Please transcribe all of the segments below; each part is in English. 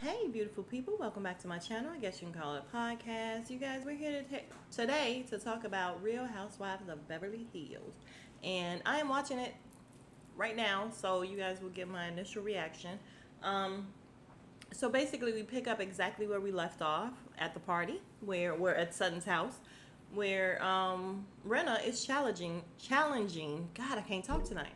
Hey, beautiful people, welcome back to my channel. I guess you can call it a podcast. You guys, we're here today to talk about Real Housewives of Beverly Hills. And I am watching it right now, so you guys will get my initial reaction. Um, so basically, we pick up exactly where we left off at the party, where we're at Sutton's house, where Renna is challenging. God, I can't talk tonight.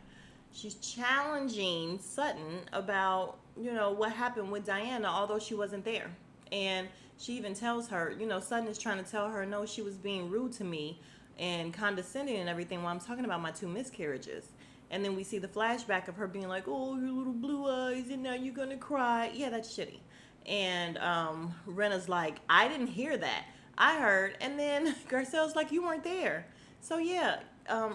She's challenging Sutton about what happened with Diana, although she wasn't there, and she even tells her, Sutton is trying to tell her, no, she was being rude to me and condescending and everything while I'm talking about my two miscarriages. And then we see the flashback of her being like, "Oh, your little blue eyes, and now you're gonna cry." Yeah, that's shitty. And Rena's like, "I didn't hear that. I heard." And then Garcelle's like, "You weren't there." So yeah,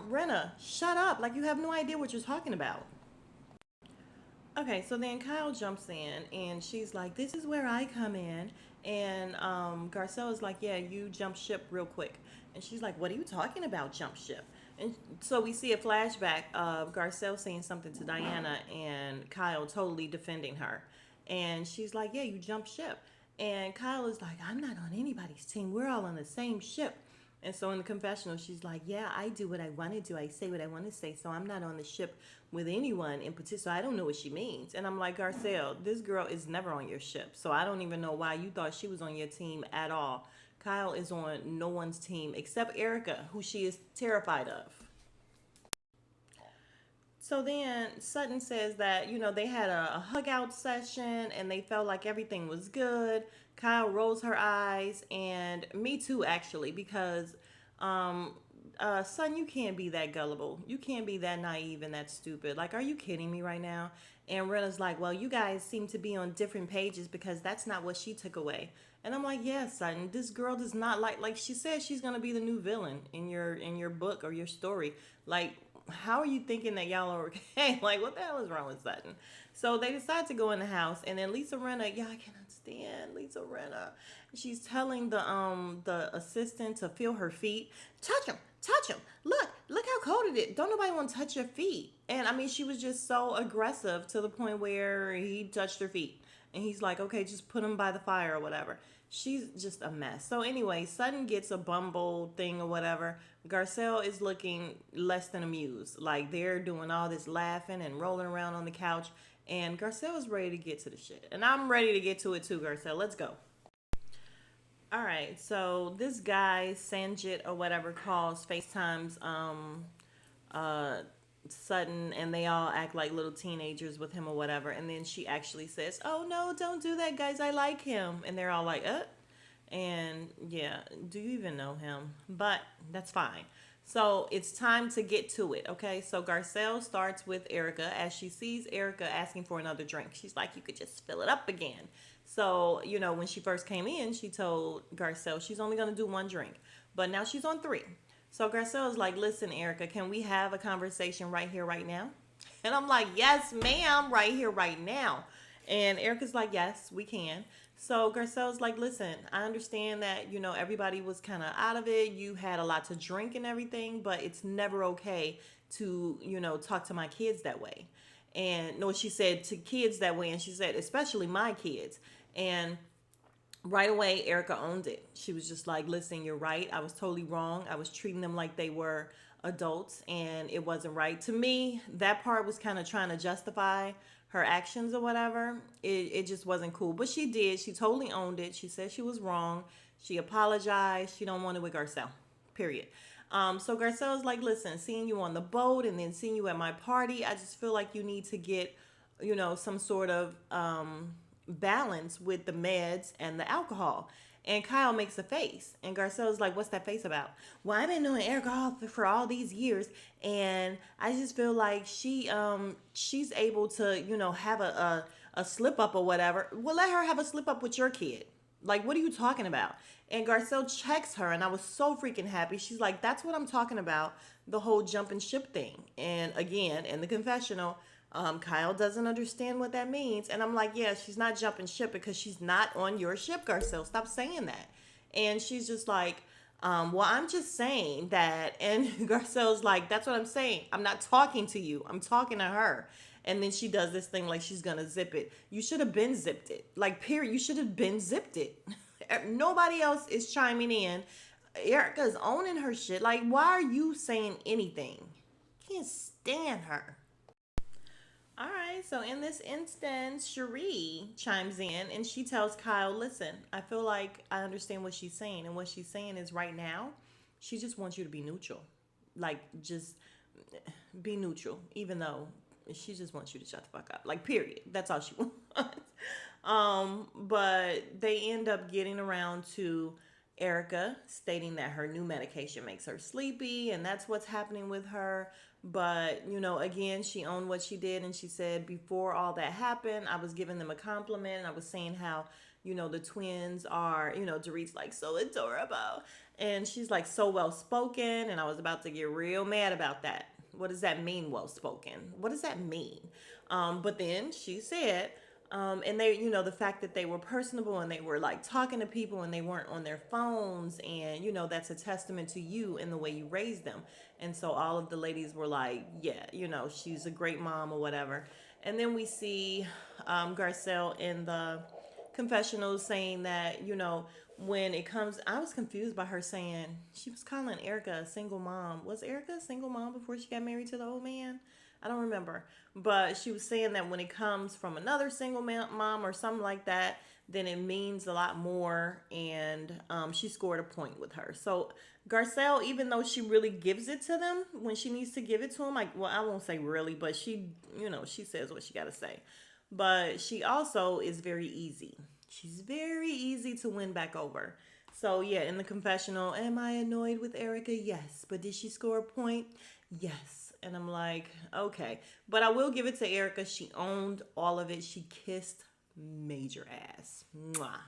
Rena, shut up. Like you have no idea what you're talking about. Okay, so then Kyle jumps in and she's like, "This is where I come in." And Garcelle is like, "Yeah, you jump ship real quick." And she's like, "What are you talking about, jump ship?" And so we see a flashback of Garcelle saying something to Diana and Kyle totally defending her. And she's like, "Yeah, you jump ship." And Kyle is like, "I'm not on anybody's team. We're all on the same ship." And so in the confessional, she's like, "Yeah, I do what I want to do. I say what I want to say. So I'm not on the ship with anyone in particular. So I don't know what she means." And I'm like, "Garcelle, this girl is never on your ship. So I don't even know why you thought she was on your team at all. Kyle is on no one's team except Erica, who she is terrified of." So then Sutton says that, they had a hug out session and they felt like everything was good. Kyle rolls her eyes, and me too, actually, because, Son, you can't be that gullible. You can't be that naive and that stupid. Like, are you kidding me right now? And Rena's like, "Well, you guys seem to be on different pages because that's not what she took away." And I'm like, "Yeah, Sutton, this girl does not like she said she's gonna be the new villain in your book or your story. Like, how are you thinking that y'all are okay?" Like, what the hell is wrong with Sutton? So they decide to go in the house, and then Lisa Rinna, yeah, I cannot stand Lisa Rinna. She's telling the assistant to feel her feet. "Touch them, touch them. Look how cold it is. Don't nobody want to touch your feet." And I mean, she was just so aggressive to the point where he touched her feet, and he's like, "Okay, just put them by the fire or whatever." She's just a mess. So anyway, Sutton gets a bumble thing or whatever. Garcelle is looking less than amused. Like they're doing all this laughing and rolling around on the couch. And Garcelle is ready to get to the shit. And I'm ready to get to it too, Garcelle. Let's go. All right. So this guy, Sanjit or whatever, calls FaceTimes uh Sutton, and they all act like little teenagers with him or whatever. And then she actually says, "Oh no, don't do that, guys. I like him." And they're all like, And yeah, do you even know him? But that's fine. So it's time to get to it, okay? So Garcelle starts with Erica as she sees Erica asking for another drink. She's like, "You could just fill it up again." So, when she first came in, she told Garcelle she's only going to do one drink. But now she's on three. So Garcelle is like, "Listen, Erica, can we have a conversation right here, right now?" And I'm like, "Yes, ma'am, right here, right now." And Erica's like, "Yes, we can." So Garcelle's like, "Listen, I understand that, everybody was kind of out of it. You had a lot to drink and everything, but it's never okay to, talk to my kids that way." And no, she said to kids that way. And she said, especially my kids. And right away, Erica owned it. She was just like, "Listen, you're right. I was totally wrong. I was treating them like they were adults, and it wasn't right." To me, that part was kind of trying to justify her actions or whatever. It just wasn't cool. But she did. She totally owned it. She said she was wrong. She apologized. She don't want it with Garcelle. Period. So Garcelle's like, "Listen, seeing you on the boat and then seeing you at my party, I just feel like you need to get, some sort of balance with the meds and the alcohol." And Kyle makes a face, and Garcelle's like, "What's that face about?" "Well, I've been doing alcohol for all these years, and I just feel like she's able to, have a slip up or whatever." "Well, let her have a slip up with your kid. Like, what are you talking about?" And Garcelle checks her, and I was so freaking happy. She's like, "That's what I'm talking about, the whole jumping ship thing." And again, in the confessional, Kyle doesn't understand what that means. And I'm like, "Yeah, she's not jumping ship because she's not on your ship, Garcelle. Stop saying that." And she's just like, "Well, I'm just saying that." And Garcelle's like, "That's what I'm saying. I'm not talking to you. I'm talking to her." And then she does this thing like she's gonna zip it. You should have been zipped it. Like, period. You should have been zipped it. Nobody else is chiming in. Erica's owning her shit. Like, why are you saying anything? Can't stand her. All right, so in this instance, Cherie chimes in and she tells Kyle, listen, I feel like I understand what she's saying. And what she's saying is right now, she just wants you to be neutral. Like, just be neutral, even though she just wants you to shut the fuck up. Like, period. That's all she wants. But they end up getting around to Erica stating that her new medication makes her sleepy and that's what's happening with her. But, again, she owned what she did and she said, before all that happened, I was giving them a compliment and I was saying how, the twins are, Dorit's like so adorable. And she's like so well spoken. And I was about to get real mad about that. What does that mean, well spoken? What does that mean? But then she said, and they, the fact that they were personable and they were like talking to people and they weren't on their phones. And, that's a testament to you and the way you raised them. And so all of the ladies were like, yeah, she's a great mom or whatever. And then we see Garcelle in the confessionals saying that, when it comes, I was confused by her saying she was calling Erica a single mom. Was Erica a single mom before she got married to the old man? I don't remember. But she was saying that when it comes from another single mom or something like that, then it means a lot more. And she scored a point with her. So Garcelle, even though she really gives it to them when she needs to give it to them, like, well, I won't say really, but she, she says what she got to say. But she also is very easy. She's very easy to win back over. So yeah, in the confessional, am I annoyed with Erica? Yes. But did she score a point? Yes. And I'm like, okay. But I will give it to Erica. She owned all of it. She kissed major ass. Mwah.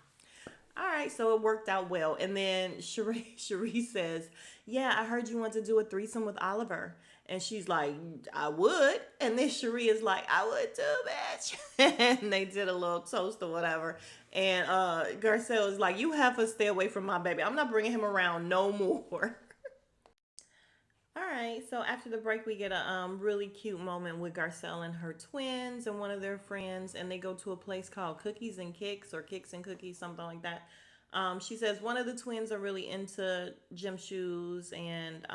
All right, so it worked out well. And then Cherie says, yeah, I heard you want to do a threesome with Oliver. And she's like, I would. And then Cherie is like, I would too, bitch. And they did a little toast or whatever. And Garcelle is like, you have to stay away from my baby. I'm not bringing him around no more. All right, so after the break, we get a really cute moment with Garcelle and her twins and one of their friends, and they go to a place called Cookies and Kicks or Kicks and Cookies, something like that. She says one of the twins are really into gym shoes, and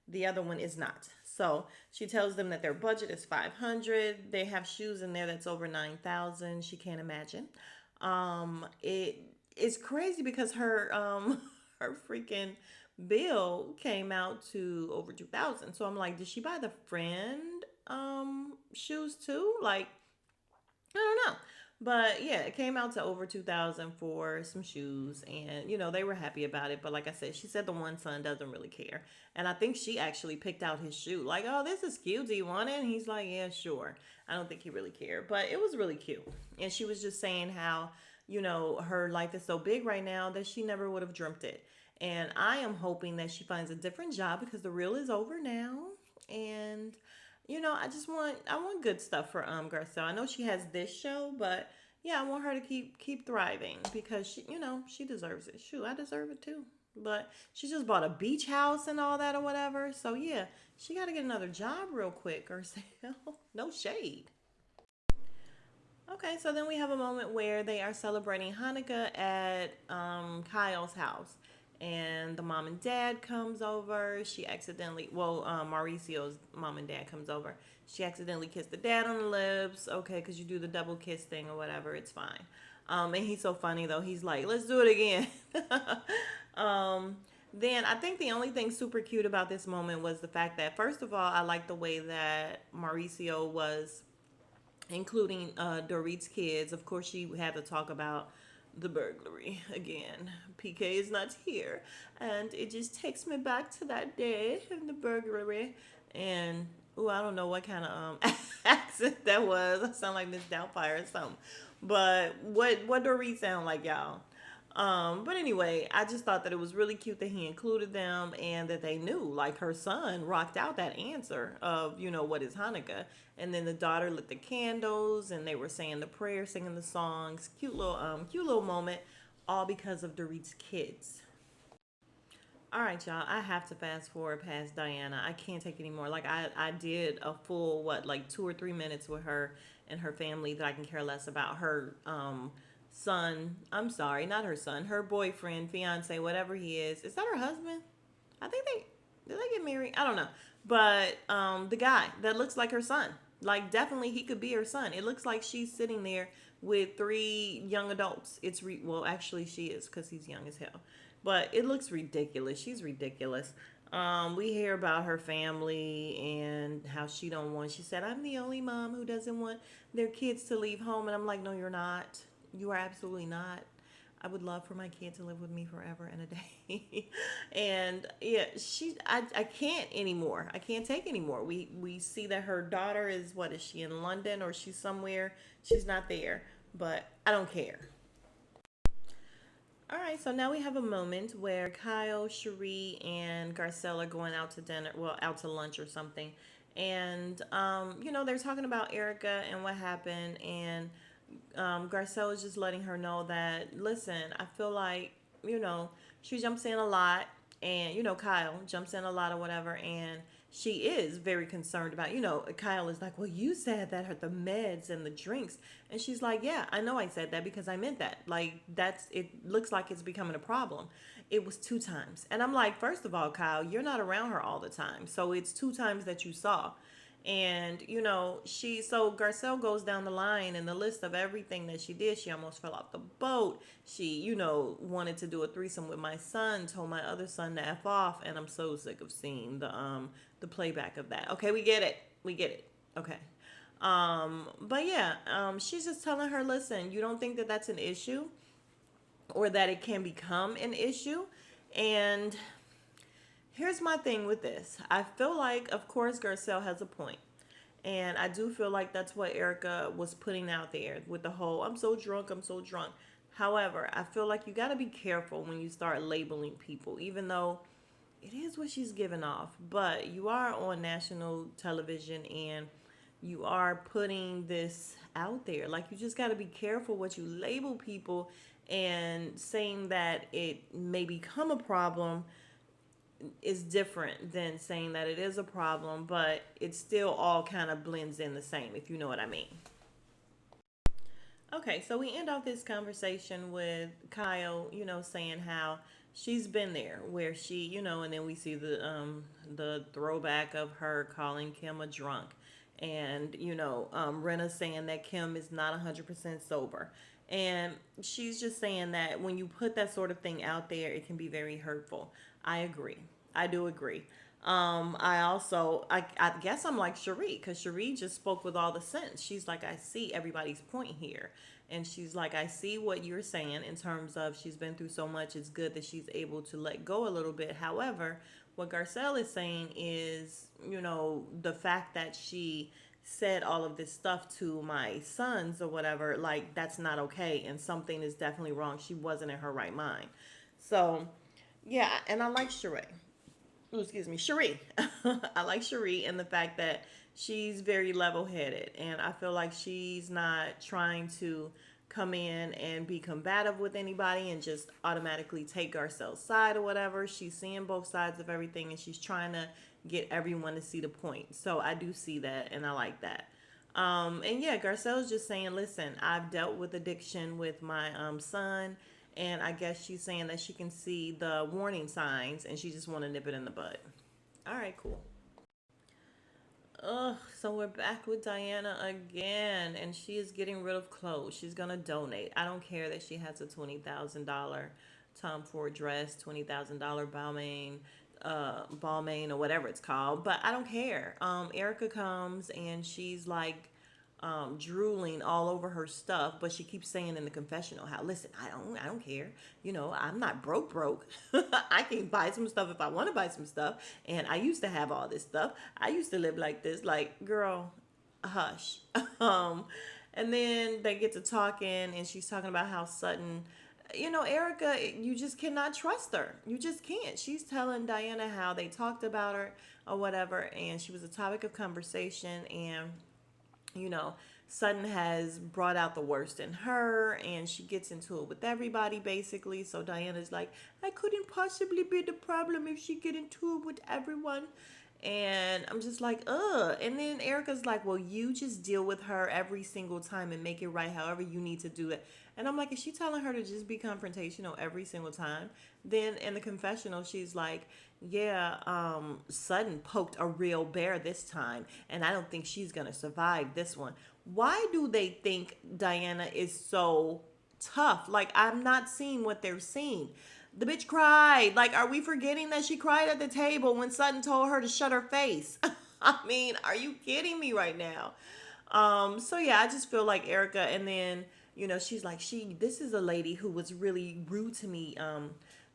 the other one is not. So she tells them that their budget is 500. They have shoes in there that's over 9,000. She can't imagine. It is crazy because her her freaking bill came out to over 2,000. So I'm like, did she buy the friend shoes too? Like, I don't know. But yeah, it came out to over 2,000 for some shoes, and they were happy about it. But like I said, she said the one son doesn't really care, and I think she actually picked out his shoe. Like, oh, this is cute. Do you want it? And he's like, yeah, sure. I don't think he really cared, but it was really cute. And she was just saying how her life is so big right now that she never would have dreamt it. And I am hoping that she finds a different job because the real is over now. And I want good stuff for Garcelle. I know she has this show, but yeah, I want her to keep thriving because she deserves it. Shoot, I deserve it too. But she just bought a beach house and all that or whatever. So yeah, she got to get another job real quick, Garcelle. No shade. Okay, so then we have a moment where they are celebrating Hanukkah at Kyle's house. And the mom and dad comes over. She accidentally, Mauricio's mom and dad comes over. She accidentally kissed the dad on the lips. Okay, because you do the double kiss thing or whatever. It's fine. And he's so funny, though. He's like, let's do it again. Then I think the only thing super cute about this moment was the fact that, first of all, I like the way that Mauricio was including Dorit's kids. Of course, she had to talk about the burglary again. PK is not here, and it just takes me back to that day and the burglary. And I don't know what kind of accent that was. I sound like Miss Doubtfire or something. But what Dorit sound like, y'all? But anyway, I just thought that it was really cute that he included them and that they knew, like her son rocked out that answer of, what is Hanukkah. And then the daughter lit the candles and they were saying the prayer, singing the songs. Cute little moment, all because of Dorit's kids. All right, y'all. I have to fast forward past Diana. I can't take anymore. Like I did a full what, like 2 or 3 minutes with her and her family that I can care less about. Her son. I'm sorry, not her son. Her boyfriend, fiance, whatever he is. Is that her husband? I think they did they get married? I don't know. But the guy that looks like her son. Like definitely he could be her son. It looks like she's sitting there with three young adults. Well, actually she is because he's young as hell. But it looks ridiculous. She's ridiculous. We hear about her family and how she don't want. She said, "I'm the only mom who doesn't want their kids to leave home," and I'm like, "No, you're not. You are absolutely not. I would love for my kid to live with me forever and a day." And yeah, I can't anymore. I can't take anymore. We see that her daughter is, what is she, in London or she's somewhere? She's not there, but I don't care. All right, so now we have a moment where Kyle, Cherie, and Garcelle are going out to dinner, well, out to lunch or something. And, they're talking about Erica and what happened. And Garcelle is just letting her know that, listen, I feel like, she jumps in a lot, and Kyle jumps in a lot or whatever, and she is very concerned about, Kyle is like, well, you said that the meds and the drinks, and she's like, yeah, I know I said that because I meant that. Like, it looks like it's becoming a problem. It was 2 times, and I'm like, first of all, Kyle, you're not around her all the time, so it's 2 times that you saw. And so Garcelle goes down the line in the list of everything that she did. She almost fell off the boat. She, wanted to do a threesome with my son, told my other son to F off, and I'm so sick of seeing the playback of that. Okay, we get it. We get it. Okay. But yeah, she's just telling her, listen, you don't think that that's an issue or that it can become an issue. And here's my thing with this. I feel like, of course, Garcelle has a point. And I do feel like that's what Erica was putting out there with the whole, I'm so drunk, I'm so drunk. However, I feel like you got to be careful when you start labeling people, even though it is what she's giving off. But you are on national television and you are putting this out there. Like, you just got to be careful what you label people, and saying that it may become a problem is different than saying that it is a problem, but it still all kind of blends in the same, if you know what I mean. Okay, so we end off this conversation with Kyle, saying how she's been there, where she, and then we see the throwback of her calling Kim a drunk, and Rena saying that Kim is not 100% sober, and she's just saying that when you put that sort of thing out there, it can be very hurtful. I agree. I do agree. I guess I'm like Cherie, because Cherie just spoke with all the sense. She's like, I see everybody's point here. And she's like, I see what you're saying in terms of she's been through so much. It's good that she's able to let go a little bit. However, what Garcelle is saying is, the fact that she said all of this stuff to my sons or whatever, like, that's not okay. And something is definitely wrong. She wasn't in her right mind. So, yeah, and I like Sheree. Oh, excuse me, Cherie. I like Cherie and the fact that she's very level headed. And I feel like she's not trying to come in and be combative with anybody and just automatically take Garcelle's side or whatever. She's seeing both sides of everything and she's trying to get everyone to see the point. So I do see that and I like that. And yeah, Garcelle's just saying, listen, I've dealt with addiction with my son, and I guess she's saying that she can see the warning signs and she just want to nip it in the bud. All right, cool. Ugh, so we're back with Diana again, and she is getting rid of clothes. She's gonna donate. I don't care that she has a $20,000 Tom Ford dress, $20,000 Balmain or whatever it's called, but I don't care. Erica comes and she's like drooling all over her stuff, but she keeps saying in the confessional how, listen, I don't care. I'm not broke. I can buy some stuff if I want to buy some stuff, and I used to have all this stuff. I used to live like this. Like, girl, hush. And then they get to talking, and she's talking about how Sutton. Erica, you just cannot trust her. You just can't. She's telling Diana how they talked about her or whatever, and she was a topic of conversation, and you know, Sutton has brought out the worst in her, and she gets into it with everybody basically. So Diana's like, I couldn't possibly be the problem if she get into it with everyone. And I'm just like, ugh. And then Erica's like, well, you just deal with her every single time and make it right however you need to do it. And I'm like, is she telling her to just be confrontational every single time? Then in the confessional, she's like, yeah, Sutton poked a real bear this time, and I don't think she's going to survive this one. Why do they think Diana is so tough? Like, I'm not seeing what they're seeing. The bitch cried. Like, are we forgetting that she cried at the table when Sutton told her to shut her face? I mean, are you kidding me right now? So yeah, I just feel like Erica, and then she's like, this is a lady who was really rude to me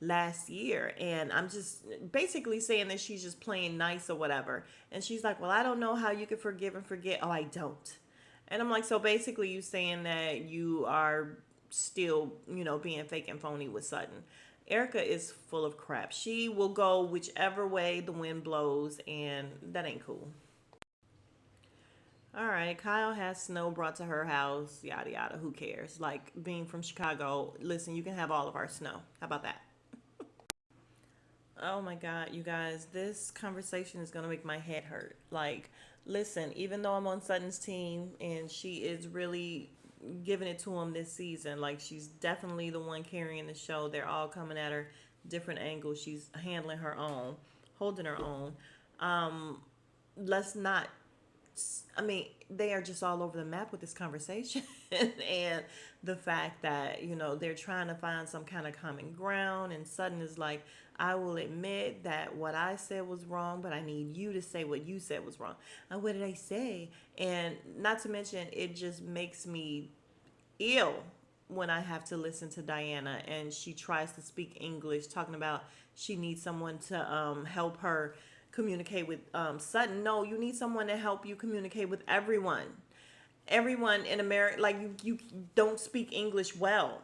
last year, and I'm just basically saying that she's just playing nice or whatever. And she's like, well, I don't know how you can forgive and forget. Oh, I don't. And I'm like, so basically you saying that you are still, being fake and phony with Sutton. Erica is full of crap. She will go whichever way the wind blows, and that ain't cool. All right, Kyle has snow brought to her house, yada yada. Who cares? Like, being from Chicago, listen, you can have all of our snow. How about that? Oh my God, you guys, this conversation is gonna make my head hurt. Like, listen, even though I'm on Sutton's team and she is really giving it to him this season, like she's definitely the one carrying the show. They're all coming at her different angles. She's handling her own, holding her own. Um, let's not, I mean, they are just all over the map with this conversation. And the fact that, they're trying to find some kind of common ground. And Sutton is like, I will admit that what I said was wrong, but I need you to say what you said was wrong. And what did I say? And not to mention, it just makes me ill when I have to listen to Diana and she tries to speak English, talking about she needs someone to help her communicate with Sutton. No, you need someone to help you communicate with everyone. Everyone in America, like you don't speak English well.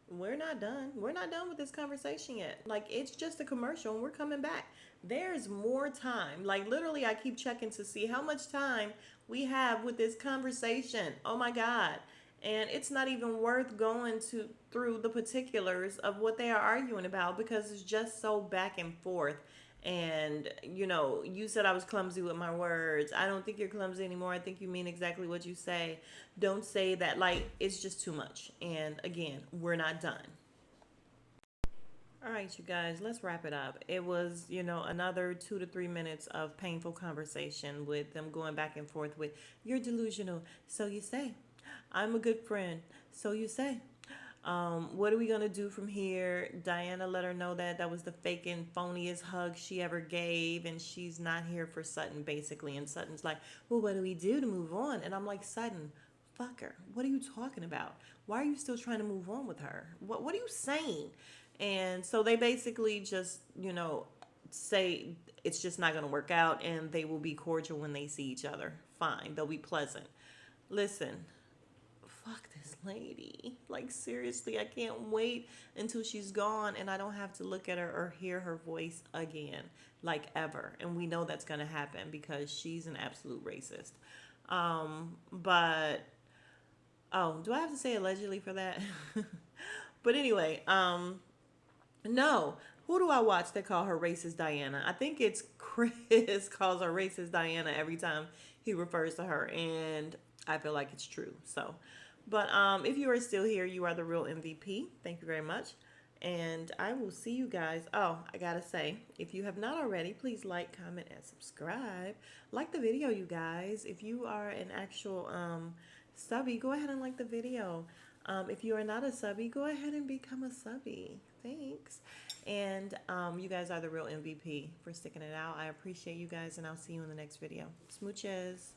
We're not done. We're not done with this conversation yet. Like, it's just a commercial and we're coming back. There's more time. Like, literally, I keep checking to see how much time we have with this conversation. Oh my God. And it's not even worth going to through the particulars of what they are arguing about because it's just so back and forth. And you said I was clumsy with my words. I don't think you're clumsy anymore. I think you mean exactly what you say. Don't say that. Like, it's just too much. And again, we're not done. All right, you guys, let's wrap it up. It was, another 2 to 3 minutes of painful conversation with them going back and forth with, you're delusional, so you say. I'm a good friend, so you say. What are we gonna do from here? Diana let her know that that was the fake and phoniest hug she ever gave, and she's not here for Sutton basically. And Sutton's like, well, what do we do to move on? And I'm like, Sutton, fuck her. What are you talking about? Why are you still trying to move on with her? What are you saying? And so they basically just, say it's just not gonna work out, and they will be cordial when they see each other. Fine, they'll be pleasant. Listen, fuck this lady. Like, seriously, I can't wait until she's gone and I don't have to look at her or hear her voice again, like ever. And we know that's going to happen because she's an absolute racist. But, oh, do I have to say allegedly for that? But anyway, no. Who do I watch that call her racist Diana? I think it's Chris calls her racist Diana every time he refers to her. And I feel like it's true. So, but if you are still here, you are the real MVP. Thank you very much. And I will see you guys. Oh, I gotta say, if you have not already, please like, comment, and subscribe. Like the video, you guys. If you are an actual subby, go ahead and like the video. If you are not a subby, go ahead and become a subby. Thanks. And you guys are the real MVP for sticking it out. I appreciate you guys, and I'll see you in the next video. Smooches.